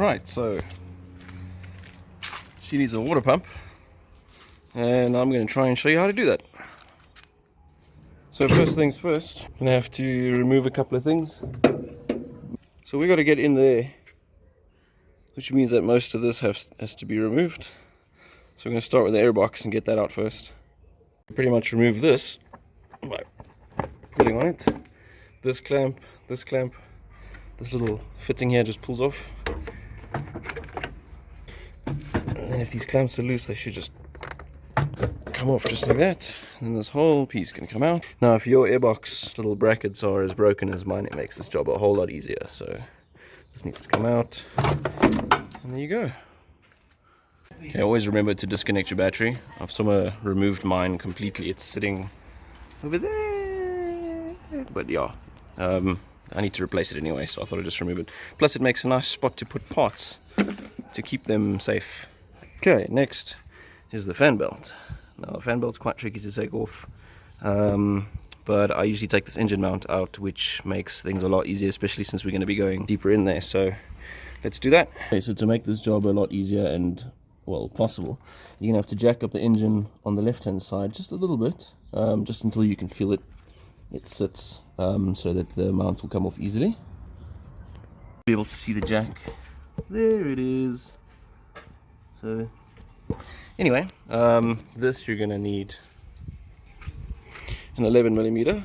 Right, so she needs a water pump, and I'm going to try and show you how to do that. So first things first, I'm going to have to remove a couple of things. So we got to get in there, which means that most of this has to be removed. So I'm going to start with the airbox and get that out first. Pretty much remove this by putting on it. This clamp, this little fitting here just pulls off. And then if these clamps are loose, they should just come off just like that. And then this whole piece can come out. Now if your airbox little brackets are as broken as mine, it makes this job a whole lot easier. So this needs to come out. And there you go. Okay, always remember to disconnect your battery. I've somewhere removed mine completely. It's sitting over there. But yeah, I need to replace it anyway, so I thought I'd just remove it. Plus it makes a nice spot to put parts to keep them safe. Okay, next is the fan belt. Now the fan belt's quite tricky to take off, but I usually take this engine mount out, which makes things a lot easier, especially since we're going to be going deeper in there. So let's do that. Okay, so to make this job a lot easier and, well, possible, you're going to have to jack up the engine on the left hand side just a little bit, just until you can feel it sits, so that the mount will come off easily. Be able to see the jack. There it is. So anyway, this you're going to need an 11mm.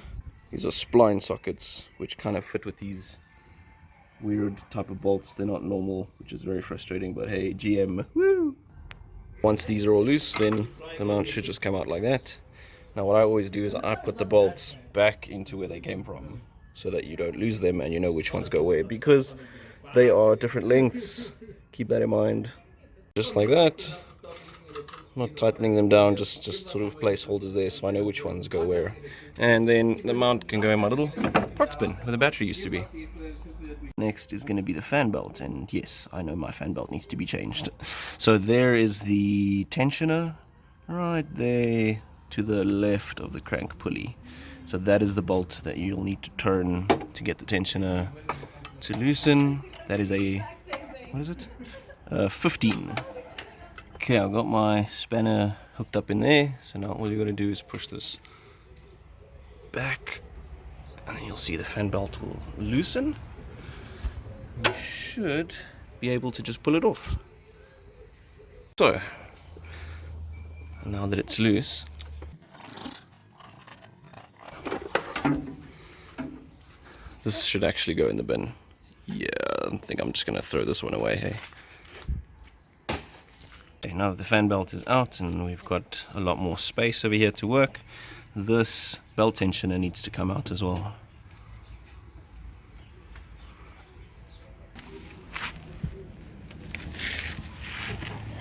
These are spline sockets which kind of fit with these weird type of bolts. They're not normal, which is very frustrating, but hey, GM, woo! Once these are all loose, then the mount should just come out like that. Now what I always do is I put the bolts back into where they came from, so that you don't lose them and you know which ones go where, because they are different lengths. Keep that in mind. Just like that. Not tightening them down, just sort of placeholders there so I know which ones go where. And then the mount can go in my little parts bin where the battery used to be. Next is going to be the fan belt, and yes, I know my fan belt needs to be changed. So there is the tensioner right there to the left of the crank pulley. So that is the bolt that you'll need to turn to get the tensioner to loosen. That is a, what is it? 15. Okay, I've got my spanner hooked up in there. So now all you got to do is push this back, and then you'll see the fan belt will loosen. You should be able to just pull it off. So now that it's loose, this should actually go in the bin. Yeah, I think I'm just gonna throw this one away, hey. Okay, now that the fan belt is out and we've got a lot more space over here to work, this belt tensioner needs to come out as well.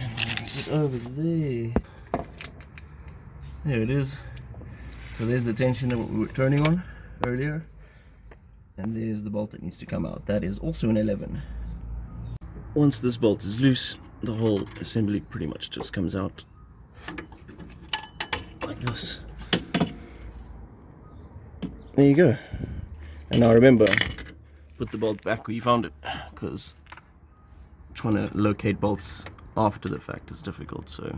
And it over there. There it is. So there's the tensioner what we were turning on earlier. And there's the bolt that needs to come out. That is also an 11. Once this bolt is loose, the whole assembly pretty much just comes out like this. There you go. And now remember, put the bolt back where you found it, because trying to locate bolts after the fact is difficult. So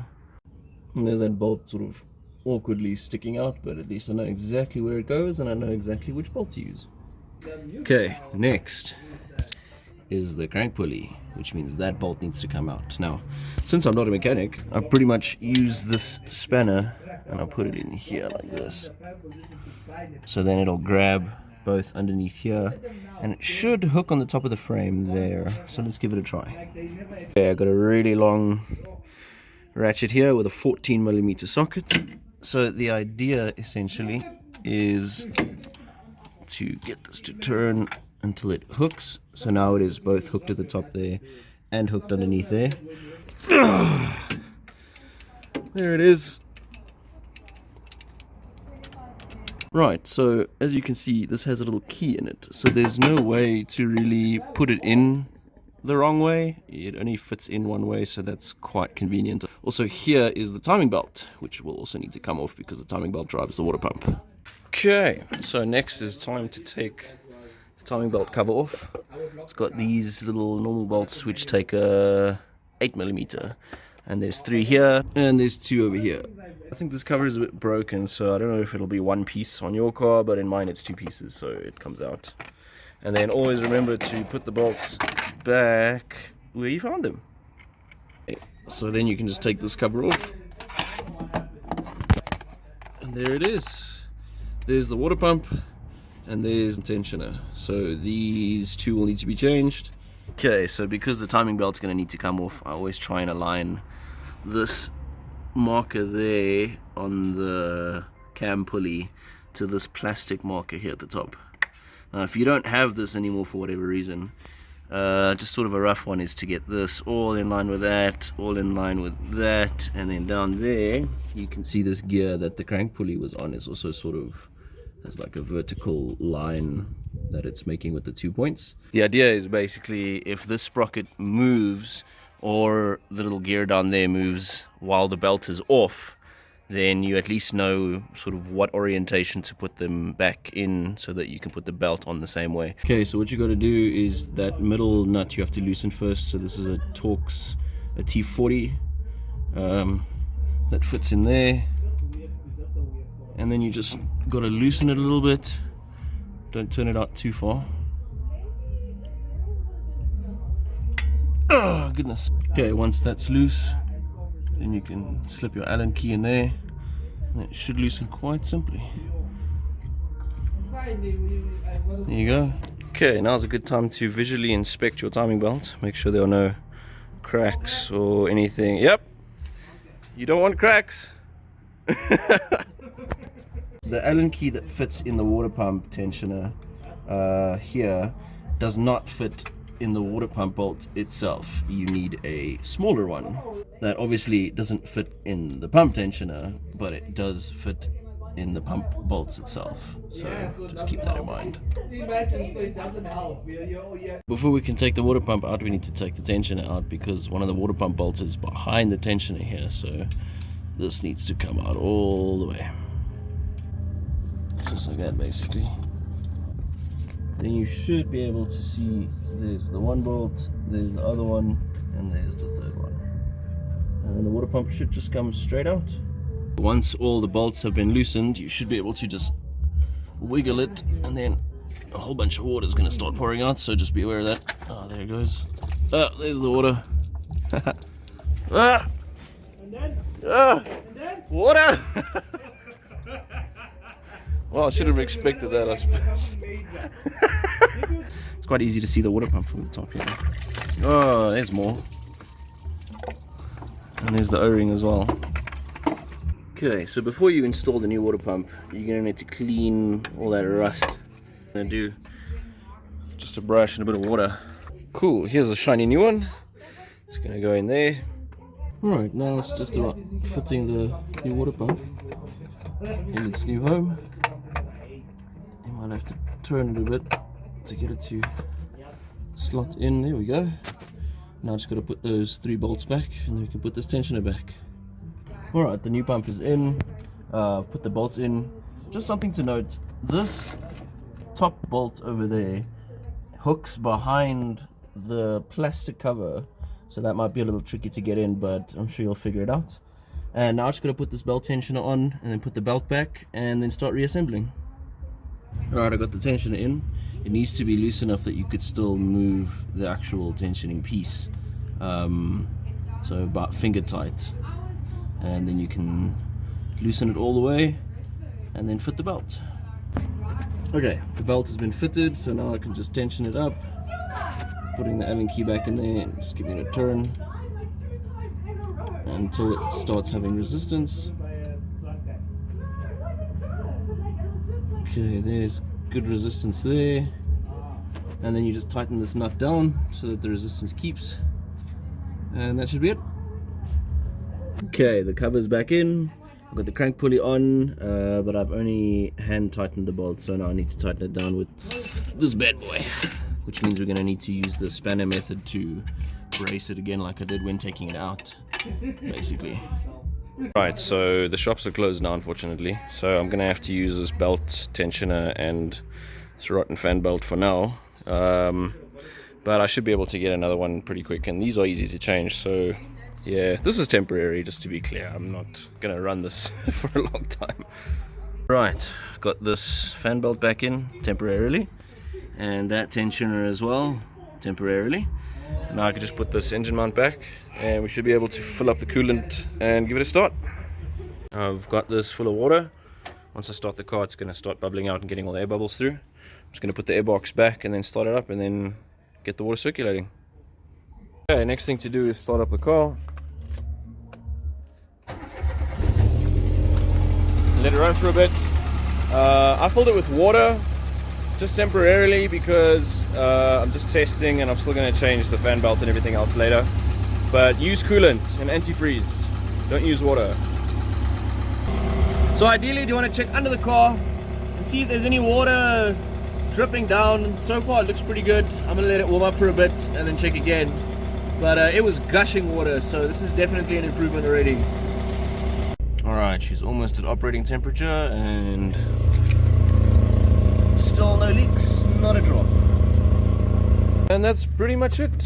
and there's that bolt sort of awkwardly sticking out, but at least I know exactly where it goes and I know exactly which bolt to use. Okay, next is the crank pulley, which means that bolt needs to come out. Now, since I'm not a mechanic, I pretty much use this spanner and I'll put it in here like this. So then it'll grab both underneath here and it should hook on the top of the frame there. So let's give it a try. Okay, I've got a really long ratchet here with a 14mm socket. So the idea essentially is to get this to turn until it hooks. So now it is both hooked at the top there and hooked underneath there. There it is. Right, so as you can see, this has a little key in it. So there's no way to really put it in the wrong way. It only fits in one way, so that's quite convenient. Also here is the timing belt, which will also need to come off because the timing belt drives the water pump. Okay, so next is time to take the timing belt cover off. It's got these little normal bolts which take a 8mm, and there's 3 here and there's 2 over here. I think this cover is a bit broken, so I don't know if it'll be 1 piece on your car, but in mine it's 2 pieces, so it comes out. And then always remember to put the bolts back where you found them. So then you can just take this cover off, and there it is. There's the water pump, and there's the tensioner. So these 2 will need to be changed. Okay, so because the timing belt's going to need to come off, I always try and align this marker there on the cam pulley to this plastic marker here at the top. Now if you don't have this anymore for whatever reason, just sort of a rough one is to get this all in line with that, all in line with that, and then down there you can see this gear that the crank pulley was on is also sort of has like a vertical line that it's making with the 2 points. The idea is basically if this sprocket moves or the little gear down there moves while the belt is off, then you at least know sort of what orientation to put them back in so that you can put the belt on the same way. Okay, so what you got to do is that middle nut you have to loosen first. So this is a Torx, a T40 that fits in there, and then you just got to loosen it a little bit. Don't turn it out too far. Oh goodness. Okay, once that's loose, then you can slip your Allen key in there, and it should loosen quite simply. There you go. Okay, now's a good time to visually inspect your timing belt. Make sure there are no cracks or anything. Yep, you don't want cracks. The Allen key that fits in the water pump tensioner here does not fit in the water pump bolt itself. You need a smaller one that obviously doesn't fit in the pump tensioner, but it does fit in the pump bolts itself. So just keep that in mind. Before we can take the water pump out, we need to take the tensioner out because one of the water pump bolts is behind the tensioner here. So this needs to come out all the way. Just like that basically. Then you should be able to see there's the one bolt, there's the other one, and there's the third one. And then the water pump should just come straight out. Once all the bolts have been loosened, you should be able to just wiggle it, and then a whole bunch of water is going to start pouring out, so just be aware of that. Oh, there it goes. Oh, there's the water. Ah! Ah! Water! Well, I should have expected that, I suppose. It's quite easy to see the water pump from the top here. Oh, there's more. And there's the O-ring as well. Okay, so before you install the new water pump, you're going to need to clean all that rust. I'm going to do just a brush and a bit of water. Cool, here's a shiny new one. It's going to go in there. Alright, now it's just about fitting the new water pump in its new home. You might have to turn it a bit to get it to slot in. There we go. Now I just got to put those 3 bolts back, and then we can put this tensioner back. Alright, the new pump is in. I've put the bolts in. Just something to note, this top bolt over there hooks behind the plastic cover, so that might be a little tricky to get in, but I'm sure you'll figure it out. And now I'm just going to put this belt tensioner on, and then put the belt back, and then start reassembling. Alright, I got the tensioner in. It needs to be loose enough that you could still move the actual tensioning piece. So about finger tight. And then you can loosen it all the way, and then fit the belt. Okay, the belt has been fitted, so now I can just tension it up. Putting the Allen key back in there, and just giving it a turn until it starts having resistance. Okay, there's good resistance there, and then you just tighten this nut down so that the resistance keeps, and that should be it. Okay, the cover's back in. I've got the crank pulley on, but I've only hand tightened the bolt, so now I need to tighten it down with this bad boy, which means we're going to need to use the spanner method to brace it again like I did when taking it out, basically. Right, so the shops are closed now, unfortunately, so I'm going to have to use this belt tensioner and this rotten fan belt for now. But I should be able to get another one pretty quick, and these are easy to change. So yeah, this is temporary, just to be clear. I'm not gonna run this for a long time. Right, got this fan belt back in temporarily, and that tensioner as well temporarily. Now I can just put this engine mount back, and we should be able to fill up the coolant and give it a start. I've got this full of water. Once I start the car, it's going to start bubbling out and getting all the air bubbles through. I'm just going to put the air box back and then start it up and then get the water circulating. Okay, next thing to do is start up the car. Let it run for a bit. I filled it with water just temporarily because I'm just testing, and I'm still going to change the fan belt and everything else later. But use coolant and antifreeze. Don't use water. So ideally, you want to check under the car and see if there's any water dripping down. So far it looks pretty good. I'm gonna let it warm up for a bit and then check again. But it was gushing water, so this is definitely an improvement already. Alright, she's almost at operating temperature and still no leaks, not a drop. And that's pretty much it.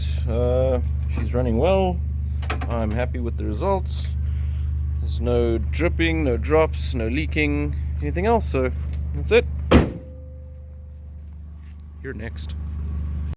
She's running well. I'm happy with the results. There's no dripping, no drops, no leaking, anything else, so that's it. You're next.